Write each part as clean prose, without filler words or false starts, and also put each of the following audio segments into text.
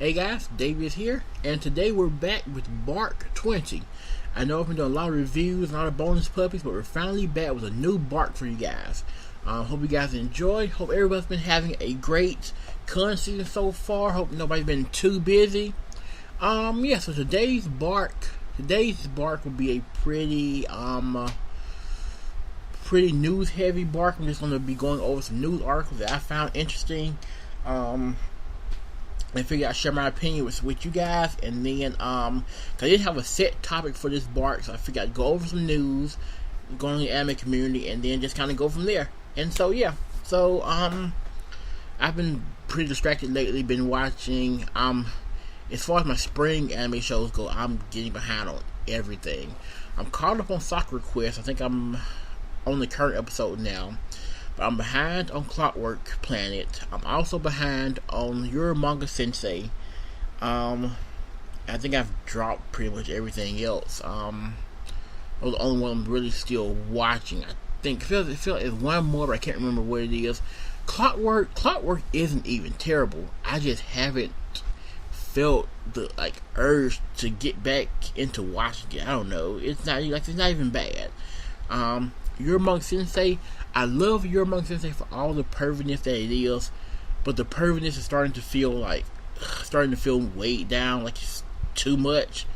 Hey guys, Dave is here, and today we're back with Bark 20. I know I've been doing a lot of reviews and a lot of bonus puppies, but we're finally back with a new Bark for you guys. Hope you guys enjoy. Hope everybody's been having a great con season so far. Hope nobody's been too busy. So today's Bark will be a pretty news heavy Bark. I'm just going to be going over some news articles that I found interesting. I figured I'd share my opinion with you guys, and then, cause I didn't have a set topic for this Bark, so I figured I'd go over some news, go on the anime community, and then just kind of go from there. And so, yeah. So, I've been pretty distracted lately, been watching, as far as my spring anime shows go, I'm getting behind on everything. I'm caught up on Sakura Quest. I think I'm on the current episode now. But I'm behind on Clockwork Planet. I'm also behind on Your Manga Sensei. I think I've dropped pretty much everything else. The only one I'm really still watching. I think it feels like there's one more, but I can't remember what it is. Clockwork isn't even terrible. I just haven't felt the urge to get back into watching it. I don't know. It's not even bad. Your Manga Sensei, I love Your Manga Sensei for all the perviness that it is, but the perviness is starting to feel weighed down, like it's too much,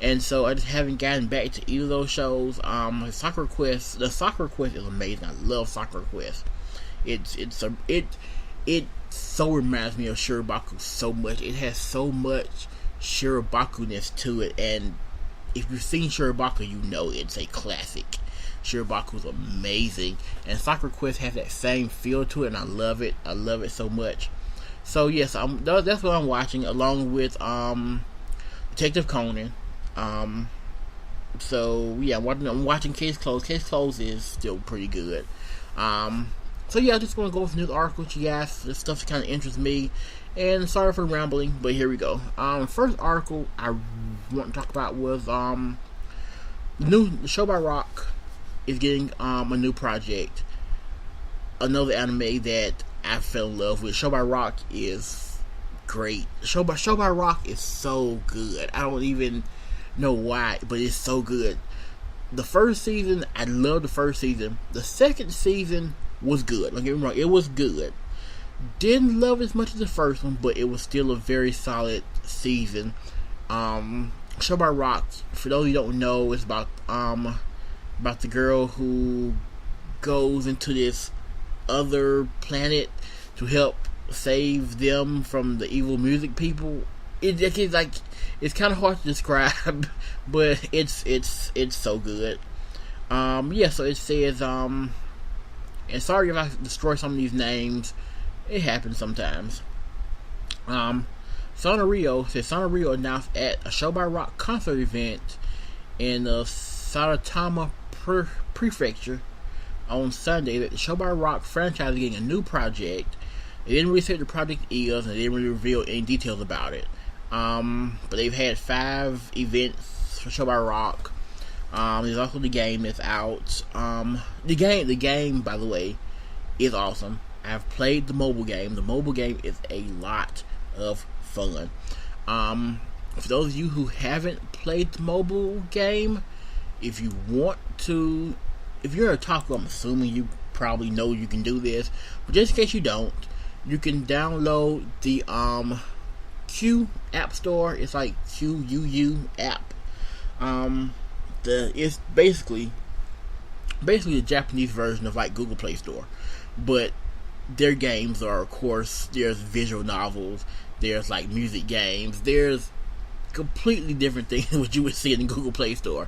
and so I just haven't gotten back to either of those shows. The Sakura Quest is amazing. I love Sakura Quest. It so reminds me of Shirabaku so much. It has so much Shirabaku-ness to it, and if you've seen Shirabaku, you know it's a classic. Shirabaku is amazing, and Sakura Quest has that same feel to it, and I love it. I love it so much. So yes, that's what I'm watching, along with Detective Conan. So yeah, I'm watching Case Closed. Case Closed is still pretty good. So yeah, I just want to go with news articles, you guys. This stuff kind of interests me, and sorry for rambling, but here we go. First article I want to talk about was the show by Rock is getting a new project. Another anime that I fell in love with. Show by Rock is great. Show by Rock is so good. I don't even know why, but it's so good. The first season, I loved the first season. The second season was good. Don't get me wrong, it was good. Didn't love it as much as the first one, but it was still a very solid season. Show by Rock, for those of you who don't know, is about the girl who goes into this other planet to help save them from the evil music people. It's kind of hard to describe, but it's so good. So it says, and sorry if I destroy some of these names, it happens sometimes. Sonorio announced at a Show by Rock concert event in the Saitama Prefecture on Sunday that the Show by Rock franchise is getting a new project. They didn't really say what the project is, and they didn't really reveal any details about it. But they've had 5 events for Show by Rock. There's also the game that's out. The game, by the way, is awesome. I've played the mobile game. The mobile game is a lot of fun. For those of you who haven't played the mobile game, if you want to, if you're an Otaku, I'm assuming you probably know you can do this, but just in case you don't, you can download the Q App Store. It's like QUU app. It's basically the Japanese version of like Google Play Store, but their games are, of course, there's visual novels, there's like music games, there's completely different things than what you would see in the Google Play Store.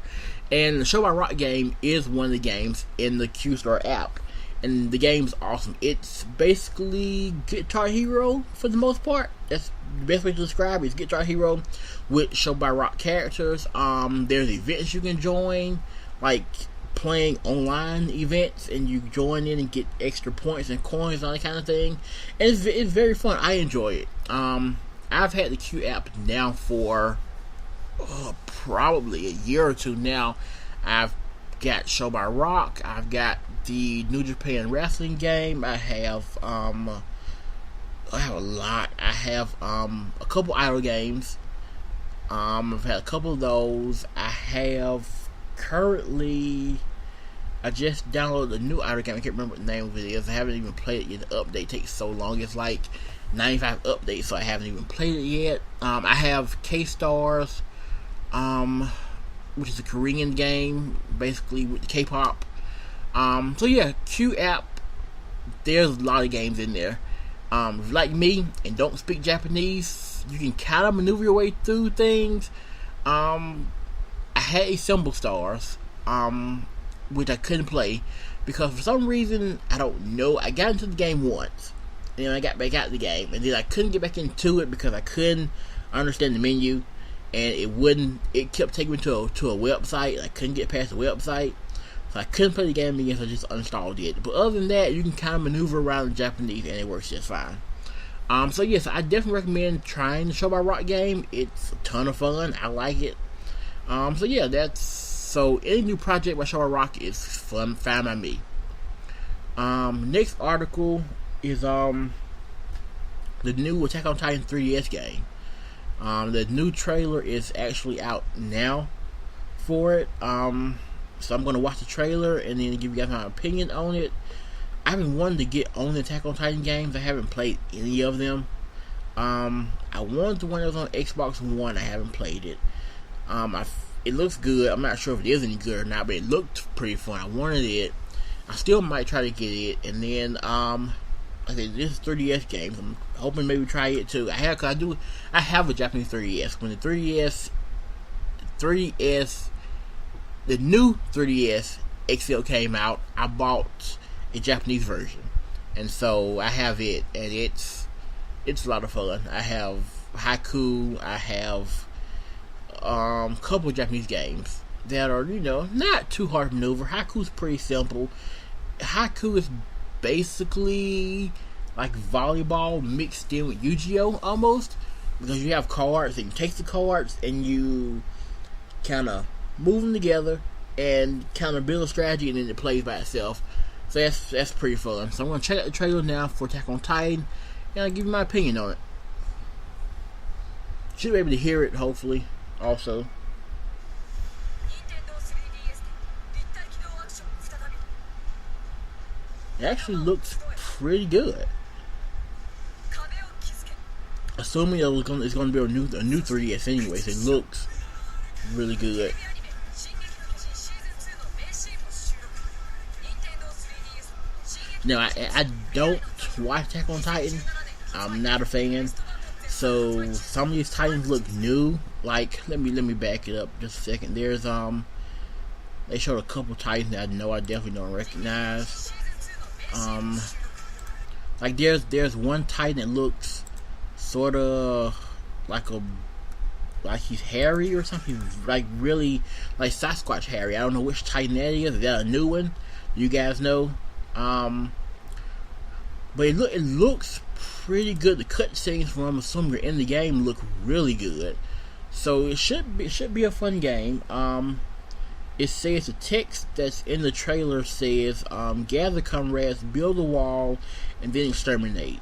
And the Show by Rock game is one of the games in the Q Store app, and the game's awesome. It's basically Guitar Hero for the most part. That's the best way to describe it. It's Guitar Hero with Show by Rock characters. There's events you can join, like playing online events, and you join in and get extra points and coins and all that kind of thing. And it's very fun. I enjoy it. I've had the Q app now for probably a year or two now. I've got Show by Rock. I've got the New Japan Wrestling game. I have I have a lot. I have a couple idle games. I've had a couple of those. I have currently. I just downloaded a new idle game. I can't remember what the name of it is. I haven't even played it yet. The update takes so long. It's like 95 updates, so I haven't even played it yet. I have K-Stars, which is a Korean game, basically with the K-pop. So yeah, Q app. There's a lot of games in there. If you like me and don't speak Japanese, you can kind of maneuver your way through things. I had a Symbol Stars, which I couldn't play because for some reason, I don't know, I got into the game once and then I got back out of the game and then I couldn't get back into it because I couldn't understand the menu and it kept taking me to a website and I couldn't get past the website, so I couldn't play the game again, so I just uninstalled it. But other than that, you can kind of maneuver around in Japanese and it works just fine. So yes, I definitely recommend trying the Show by Rock game. It's a ton of fun. I like it. So yeah, so any new project by Show by Rock is fine by me. Next article is the new Attack on Titan 3DS game. The new trailer is actually out now for it. So I'm gonna watch the trailer and then give you guys my opinion on it. I've been wanting to get on the Attack on Titan games. I haven't played any of them. I wanted the one that was on Xbox One. I haven't played it. It looks good. I'm not sure if it is any good or not, but it looked pretty fun. I wanted it. I still might try to get it. And then, this is 3DS games. I'm hoping maybe try it too. I have a Japanese 3DS. When the 3DS, the new 3DS XL came out, I bought a Japanese version. And so I have it, and it's a lot of fun. I have Haiku, I have couple of Japanese games that are, not too hard to maneuver. Haiku's pretty simple. Haiku is basically like volleyball mixed in with Yu-Gi-Oh! Almost, because you have cards and you take the cards and you kind of move them together and kind of build a strategy and then it plays by itself. So that's pretty fun. So I'm going to check out the trailer now for Attack on Titan and I'll give you my opinion on it. Should be able to hear it, hopefully, also. It actually looks pretty good. Assuming it's going to be a new 3DS anyways, it looks really good. Now, I don't watch Attack on Titan. I'm not a fan. So some of these Titans look new. Like, let me back it up just a second. There's they showed a couple Titans that I definitely don't recognize. Like there's one Titan that looks sort of like he's hairy or something, like really like Sasquatch hairy. I don't know which Titan that is. Is that a new one? You guys know? But it looks pretty good. The cutscenes from, I'm assuming, in the game look really good. So it should be a fun game. It says the text that's in the trailer says, gather comrades, build a wall, and then exterminate.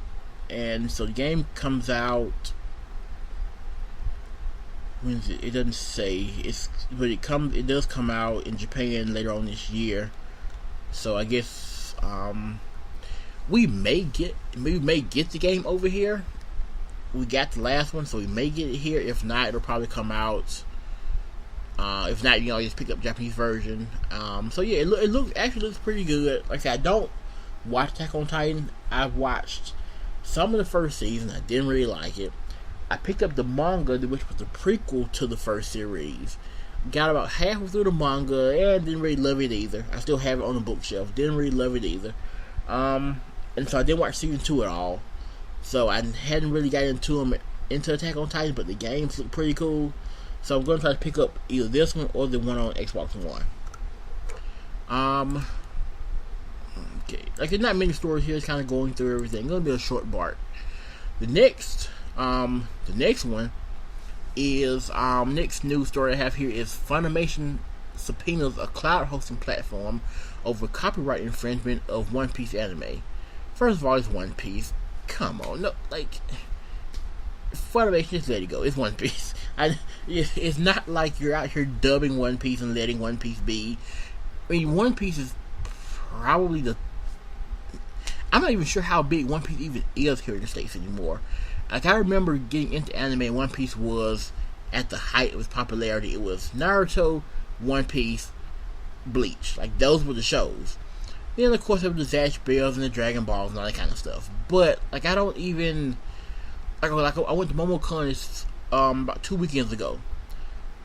And so the game comes out. When is it? It doesn't say. It does come out in Japan later on this year. So I guess we may get the game over here. We got the last one, so we may get it here. If not, it'll probably come out. If not, just pick up Japanese version. So yeah, it looks pretty good. Like I said, I don't watch Attack on Titan. I've watched some of the first season. I didn't really like it. I picked up the manga, which was the prequel to the first series. Got about halfway through the manga and didn't really love it either. I still have it on the bookshelf. Didn't really love it either. And so I didn't watch season 2 at all. So I hadn't really got into Attack on Titan, but the games look pretty cool. So I'm going to try to pick up either this one or the one on Xbox One. Okay. Like, there's not many stories here. It's kind of going through everything. It's going to be a short part. The next one is, next news story I have here is Funimation subpoenas a cloud hosting platform over copyright infringement of One Piece anime. First of all, it's One Piece. come on, no, like, Funimation, just let it go. It's One Piece. It's not like you're out here dubbing One Piece and letting One Piece be. I mean, One Piece is probably I'm not even sure how big One Piece even is here in the States anymore. Like, I remember getting into anime, and One Piece was at the height of its popularity. It was Naruto, One Piece, Bleach. Like, those were the shows. Then, of course, there was the Zatch Bells and the Dragon Balls and all that kind of stuff. But, like, I don't even... Like I went to MomoCon about 2 weekends ago.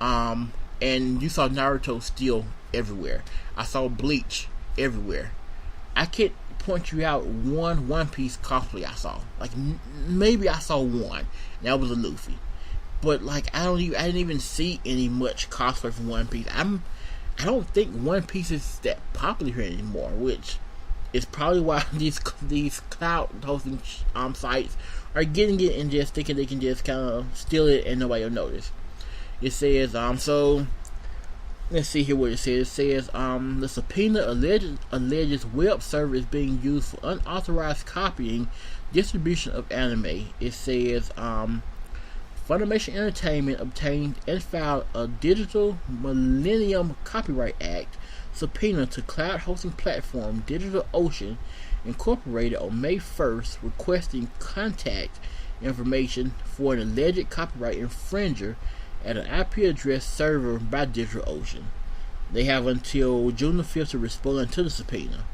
And you saw Naruto still everywhere. I saw Bleach everywhere. I can't point you out One Piece cosplay I saw. Like, maybe I saw one. And that was a Luffy. But, like, I didn't even see any much cosplay from One Piece. I don't think One Piece is that popular here anymore, which is probably why these cloud hosting sites are getting it and just thinking they can just kind of steal it and nobody will notice. It says, so let's see here what it says. It says, the subpoena alleges web server is being used for unauthorized copying, distribution of anime. It says, Funimation Entertainment obtained and filed a Digital Millennium Copyright Act subpoena to cloud hosting platform DigitalOcean Incorporated on May 1st, requesting contact information for an alleged copyright infringer at an IP address served by DigitalOcean. They have until June the 5th to respond to the subpoena.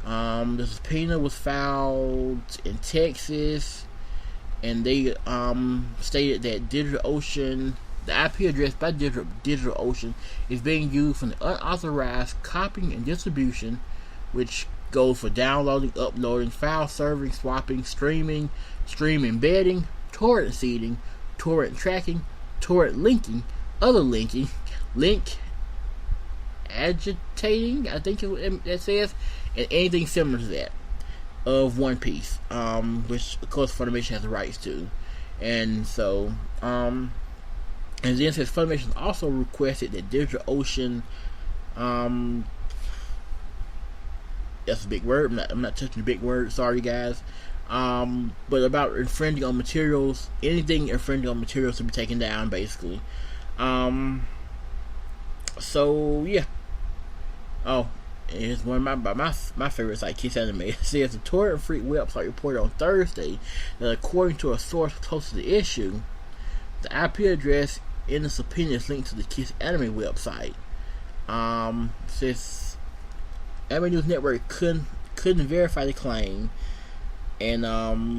The subpoena was filed in Texas, and they stated that DigitalOcean, the IP address by DigitalOcean, is being used for the unauthorized copying and distribution, which goes for downloading, uploading, file serving, swapping, streaming, stream embedding, torrent seeding, torrent tracking, torrent linking, other linking, link agitating, I think it says, and anything similar to that of One Piece, which of course Funimation has the rights to. And so, and then it says Funimation also requested that DigitalOcean, that's a big word, I'm not touching the big word, sorry guys, but about infringing on materials, anything infringing on materials to be taken down, basically. So yeah. Oh, it's one of my favorite site, Kiss Anime. It says the Torrent Freak website reported on Thursday that according to a source close to the issue, the IP address in the subpoena is linked to the Kiss Anime website. Says Anime News Network couldn't verify the claim, and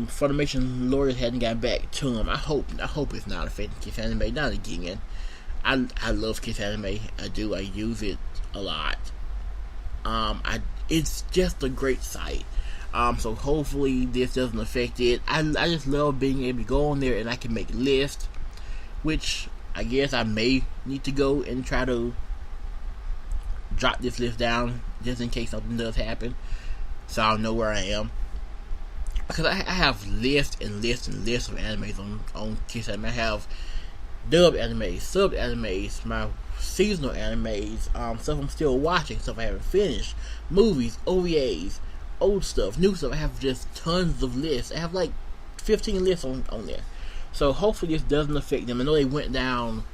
Funimation lawyers hadn't gotten back to him. I hope it's not affecting Kiss Anime. Not again. I love Kiss Anime. I do. I use it a lot. It's just a great site. So hopefully this doesn't affect it. I just love being able to go on there and I can make lists, which I guess I may need to go and try to drop this list down just in case something does happen, so I'll know where I am. Because I have lists and lists and lists of animes on Kiss Anime. I have dub animes, sub animes, my seasonal animes, stuff I'm still watching, stuff I haven't finished, movies, OVAs, old stuff, new stuff. I have just tons of lists. I have like 15 lists on there. So hopefully this doesn't affect them. I know they went down,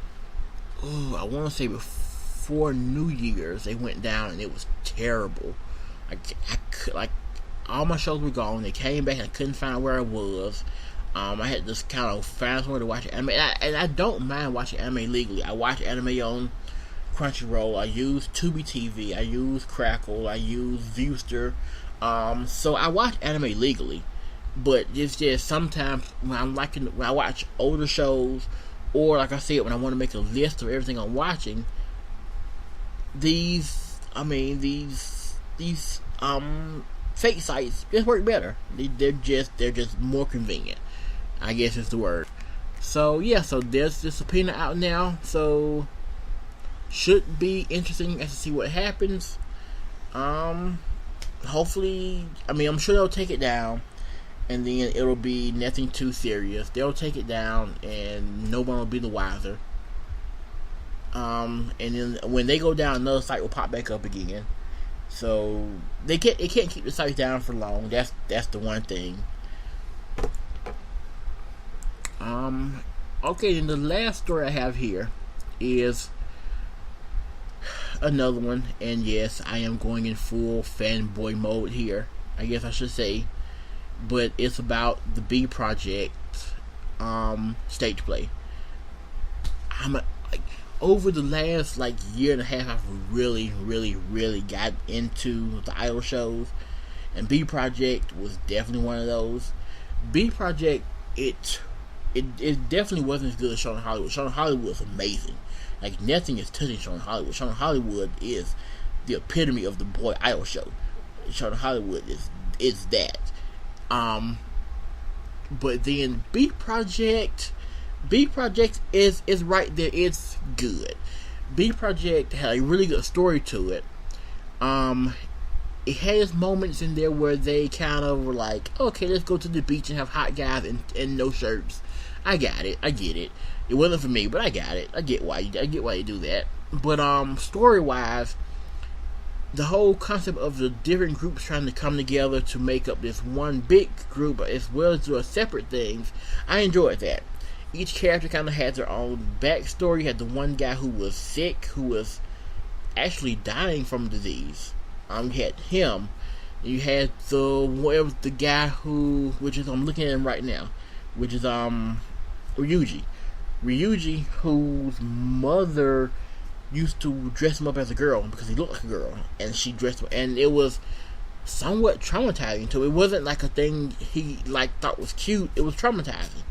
I want to say before New Year's, they went down and it was terrible. Like all my shows were gone. They came back and I couldn't find where I was. I had to just kind of find somewhere to watch anime, and I don't mind watching anime legally. I watch anime on Crunchyroll. I use Tubi TV. I use Crackle. I use Viewster. So I watch anime legally, but it's just sometimes when I watch older shows, or like I said, when I want to make a list of everything I'm watching, these fake sites just work better. They're just more convenient, I guess is the word. So yeah, so there's the subpoena out now. So should be interesting as to see what happens. Hopefully, I'm sure they'll take it down, and then it'll be nothing too serious. They'll take it down, and no one will be the wiser. And then when they go down, another site will pop back up again. So it can't keep the site down for long. That's the one thing. Okay, and the last story I have here is another one, and yes, I am going in full fanboy mode here, I guess I should say, but it's about the B Project stage play. Like, over the last like year and a half, I've really got into the idol shows, and B Project was definitely one of those. B Project, it definitely wasn't as good as Showing Hollywood. Showing Hollywood was amazing. Like, nothing is touching Showing Hollywood. Showing Hollywood is the epitome of the boy idol show. Showing Hollywood is that. But then B Project is right there. It's good. B Project had a really good story to it. It has moments in there where they kind of were like, okay, let's go to the beach and have hot guys and no shirts. I got it. I get it. It wasn't for me, but I got it. I get why you do that. But story wise, the whole concept of the different groups trying to come together to make up this one big group as well as do separate things, I enjoyed that. Each character kind of had their own backstory. You had the one guy who was sick, who was actually dying from disease. You had him. You had the guy who, which is I'm looking at him right now, which is Ryuji, whose mother used to dress him up as a girl because he looked like a girl, and she dressed him, and it was somewhat traumatizing to him. It wasn't like a thing he like thought was cute. It was traumatizing.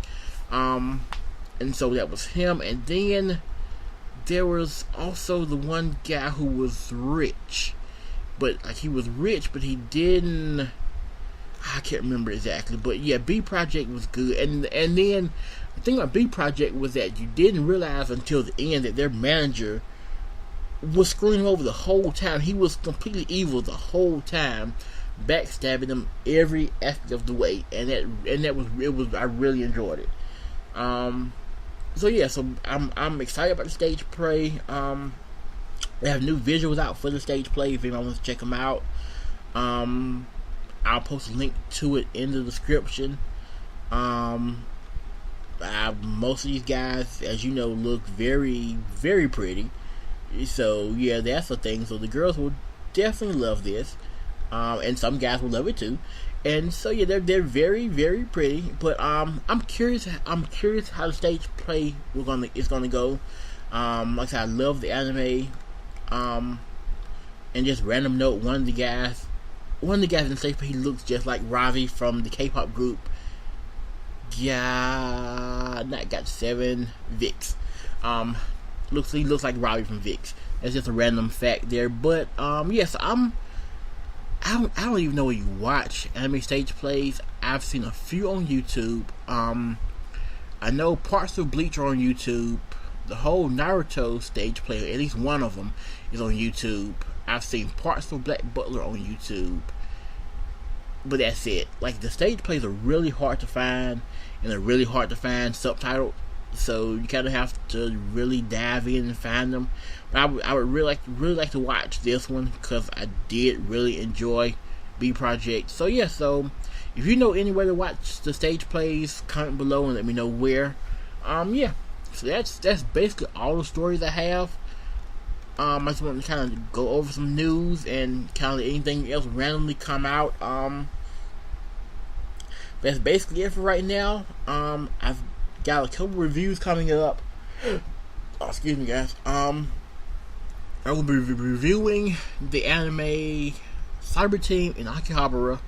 And so that was him. And then there was also the one guy who was rich, but like he was rich, but he didn't. I can't remember exactly, but yeah, B Project was good. And then the thing about B Project was that you didn't realize until the end that their manager was screwing him over the whole time. He was completely evil the whole time, backstabbing them every aspect of the way, and that was I really enjoyed it. So yeah, so I'm excited about the stage play. They have new visuals out for the stage play if anyone wants to check them out. I'll post a link to it in the description. Most of these guys, as you know, look very pretty. So yeah, that's the thing. So the girls will definitely love this, and some guys will love it too. And so yeah, they're very pretty. But I'm curious. I'm curious how the stage play is gonna go. Like I said, I love the anime. And just random note, one of the guys in the stage play, he looks just like Ravi from the K-pop group. Yeah, not got7 VIX. He looks like Ravi from VIX. That's just a random fact there. But yes, I don't even know where you watch anime stage plays. I've seen a few on YouTube. I know parts of Bleach are on YouTube. The whole Naruto stage play, at least one of them, is on YouTube. I've seen parts of Black Butler on YouTube, but that's it. Like, the stage plays are really hard to find, and they're really hard to find subtitled, so you kind of have to really dive in and find them. But I would really like to watch this one because I did really enjoy B Project. So yeah, so if you know anywhere to watch the stage plays, comment below and let me know where. Yeah. So that's basically all the stories I have. I just want to kind of go over some news and kind of anything else randomly come out. That's basically it for right now. I've got a couple reviews coming up. Oh, excuse me, guys. I will be reviewing the anime Cyber Team in Akihabara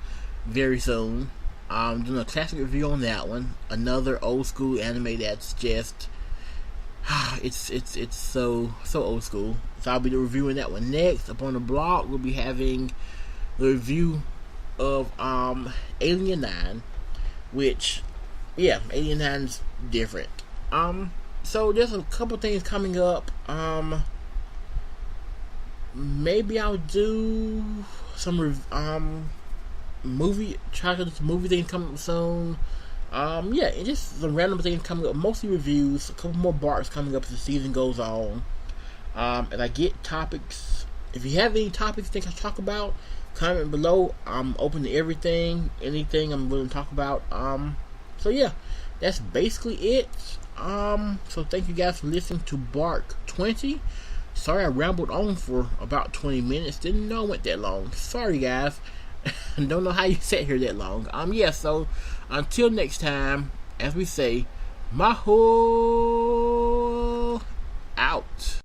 very soon. Doing a classic review on that one. Another old school anime that's just it's so old school. So I'll be reviewing that one next. Up on the blog, we'll be having the review of Alien 9, which, yeah, Alien 9's different. So there's a couple things coming up. Maybe I'll do some movie things coming up soon. Yeah, and just some random things coming up, mostly reviews, a couple more barks coming up as the season goes on. If I get topics, if you have any topics you think I should talk about, comment below. I'm open to everything, anything I'm willing to talk about. So yeah, that's basically it. So thank you guys for listening to Bark 20. Sorry I rambled on for about 20 minutes. Didn't know it went that long. Sorry guys. Don't know how you sat here that long. Yeah, so until next time, as we say, Maho out.